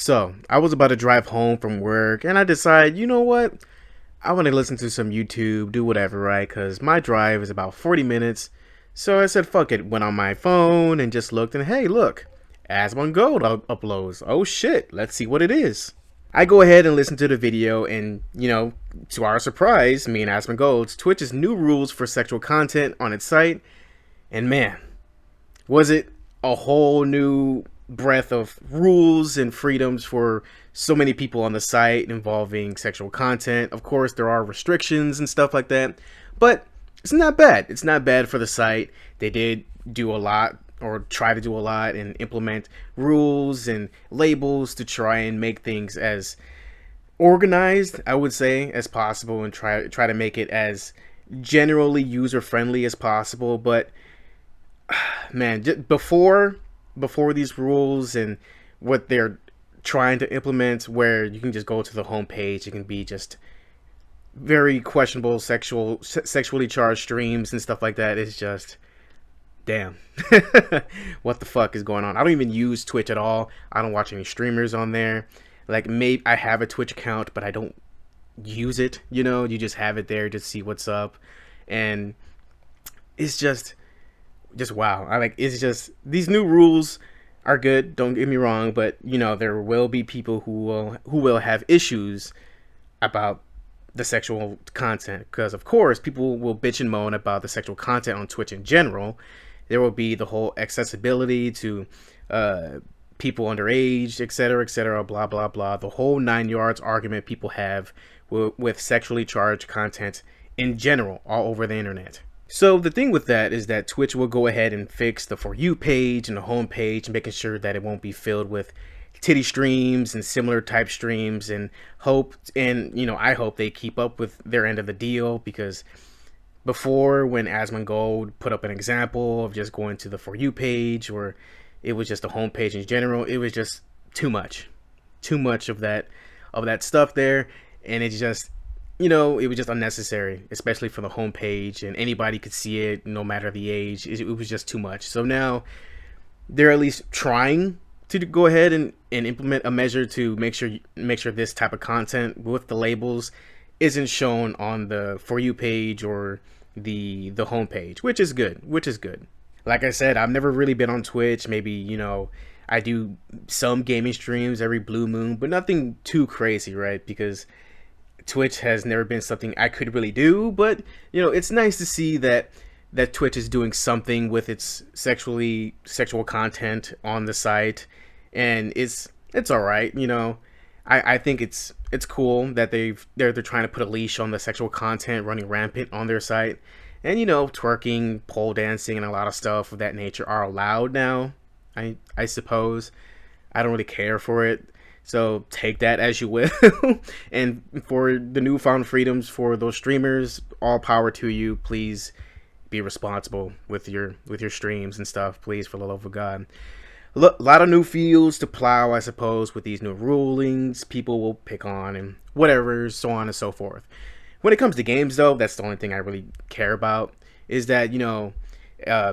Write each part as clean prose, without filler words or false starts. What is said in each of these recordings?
So, I was about to drive home from work and I decided, you know what? I want to listen to some YouTube, do whatever, right? Because my drive is about 40 minutes. So I said, fuck it. Went on my phone and just looked and hey, look, Asmon Gold uploads. Oh shit, let's see what it is. I go ahead and listen to the video and, to our surprise, me and Asmon Gold's Twitch's new rules for sexual content on its site. And man, was it a whole new breadth of rules and freedoms for so many people on the site involving sexual content. Of course, there are restrictions and stuff like that, but it's not bad. It's not bad for the site. They did do a lot, or try to do a lot, and implement rules and labels to try and make things as organized, I would say, as possible, and try to make it as generally user friendly as possible. But man, before these rules and what they're trying to implement, where you can just go to the homepage, it can be just very questionable sexually charged streams and stuff like that. It's just damn. What the fuck is going on? I don't even use Twitch at all. I don't watch any streamers on there. Like, maybe I have a Twitch account, but I don't use it. You just have it there to see what's up, and it's just wow. It's just, these new rules are good, don't get me wrong, but there will be people who will have issues about the sexual content, because of course people will bitch and moan about the sexual content on Twitch in general. There will be the whole accessibility to people underage, etc., blah blah blah, the whole 9 yards argument people have with sexually charged content in general all over the internet. So the thing with that is that Twitch will go ahead and fix the For You page and the home page, making sure that it won't be filled with titty streams and similar type streams, and I hope they keep up with their end of the deal, because before, when Asmon Gold put up an example of just going to the For You page, or it was just a home page in general, it was just too much of that stuff there, and it just it was just unnecessary, especially for the homepage, and anybody could see it, no matter the age. It was just too much. So now they're at least trying to go ahead and implement a measure to make sure this type of content with the labels isn't shown on the For You page or the homepage, which is good. Like I said, I've never really been on Twitch. Maybe I do some gaming streams every blue moon, but nothing too crazy, right? Because Twitch has never been something I could really do, but it's nice to see that Twitch is doing something with its sexual content on the site, and it's all right. I think it's cool that they're trying to put a leash on the sexual content running rampant on their site, and twerking, pole dancing, and a lot of stuff of that nature are allowed now. I suppose I don't really care for it. So take that as you will. And for the newfound freedoms for those streamers, all power to you. Please be responsible with your streams and stuff, please, for the love of God. A lot of new fields to plow, I suppose, with these new rulings. People will pick on and whatever, so on and so forth. When it comes to games, though, that's the only thing I really care about, is that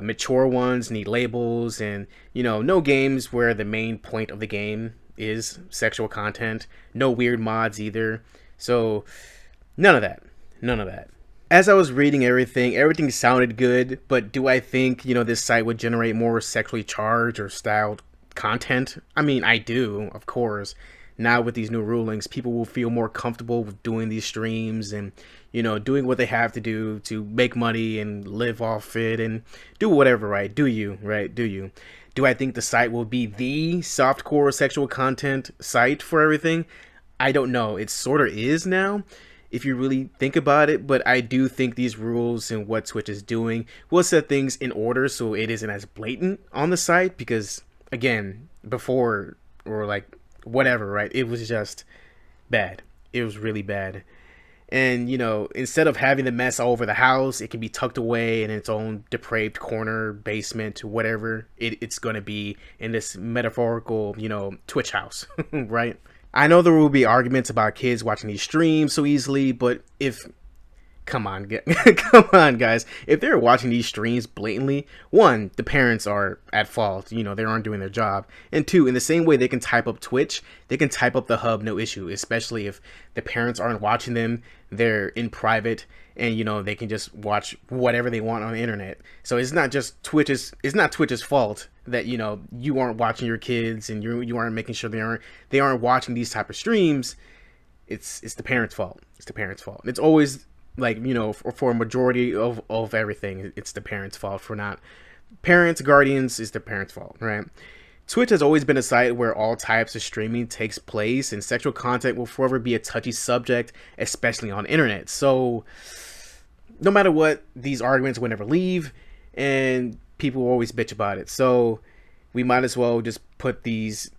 mature ones need labels, and no games where the main point of the game is sexual content, no weird mods either. So none of that. As I was reading everything sounded good, but do I think this site would generate more sexually charged or styled content? I mean, I do, of course. Now with these new rulings, people will feel more comfortable with doing these streams and doing what they have to do to make money and live off it and do whatever, right? Do you? Do I think the site will be the softcore sexual content site for everything? I don't know. It sort of is now, if you really think about it, but I do think these rules and what Twitch is doing will set things in order so it isn't as blatant on the site, because again, before, or like whatever, right, it was just bad. It was really bad. And instead of having the mess all over the house, it can be tucked away in its own depraved corner, basement, whatever it's going to be in this metaphorical Twitch house. Right? I know there will be arguments about kids watching these streams so easily, but if Come on, come on, guys. If they're watching these streams blatantly, one, the parents are at fault. You know, they aren't doing their job. And two, in the same way they can type up Twitch, they can type up the hub, no issue. Especially if the parents aren't watching them, they're in private, and you know they can just watch whatever they want on the internet. So it's not just Twitch's fault that you know you aren't watching your kids and you aren't making sure they aren't watching these type of streams. It's the parents' fault. It's the parents' fault. It's always like, you know, for a majority of everything, it's the parents' fault. For not parents, guardians, is the parents' fault, right? Twitch has always been a site where all types of streaming takes place, and sexual content will forever be a touchy subject, especially on the internet. So no matter what, these arguments will never leave, and people will always bitch about it. So we might as well just put these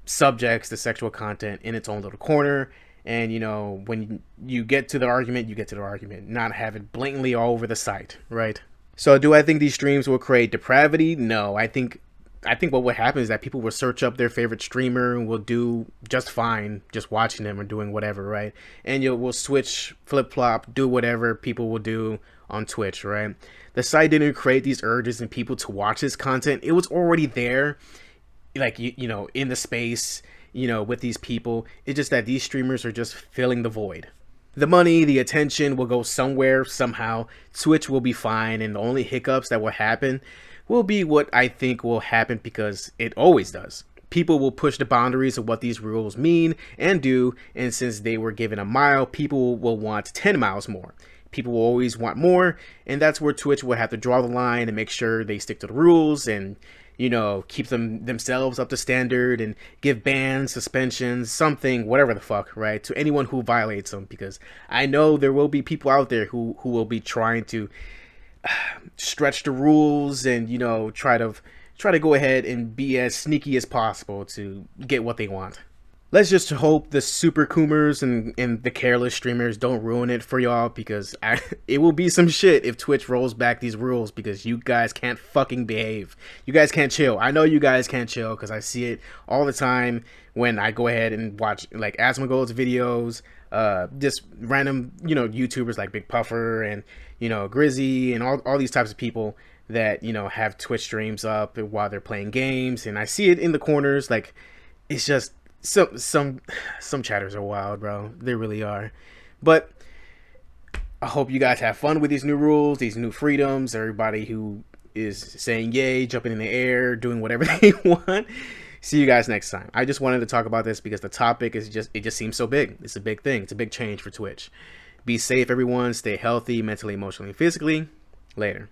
subjects, the sexual content, in its own little corner. And, you know, when you get to the argument, you get to the argument, not have it blatantly all over the site, right? So do I think these streams will create depravity? No, I think what would happen is that people will search up their favorite streamer and will do just fine just watching them or doing whatever, right? And we'll switch, flip-flop, do whatever people will do on Twitch, right? The site didn't create these urges in people to watch this content. It was already there, like, you know, in the space, you know, with these people. It's just that these streamers are just filling the void. The money, the attention will go somewhere, somehow. Twitch will be fine, and the only hiccups that will happen will be what I think will happen, because it always does. People will push the boundaries of what these rules mean and do, and since they were given a mile, people will want 10 miles more. People will always want more, and that's where Twitch will have to draw the line and make sure they stick to the rules and, you know, keep themselves up to standard and give bans, suspensions, something, whatever the fuck, right, to anyone who violates them, because I know there will be people out there who will be trying to stretch the rules and, you know, try to go ahead and be as sneaky as possible to get what they want. Let's just hope the super coomers and the careless streamers don't ruin it for y'all, because it will be some shit if Twitch rolls back these rules, because you guys can't fucking behave. You guys can't chill. I know you guys can't chill, because I see it all the time when I go ahead and watch like Asmongold's videos, just random, you know, YouTubers like Big Puffer and, you know, Grizzy and all these types of people that, you know, have Twitch streams up while they're playing games, and I see it in the corners. Like, it's just some chatters are wild, bro. They really are. But I hope you guys have fun with these new rules, these new freedoms. Everybody who is saying yay, jumping in the air, doing whatever they want. See you guys next time. I just wanted to talk about this because the topic is just seems so big. It's a big thing. It's a big change for Twitch. Be safe, everyone. Stay healthy, mentally, emotionally, physically. Later.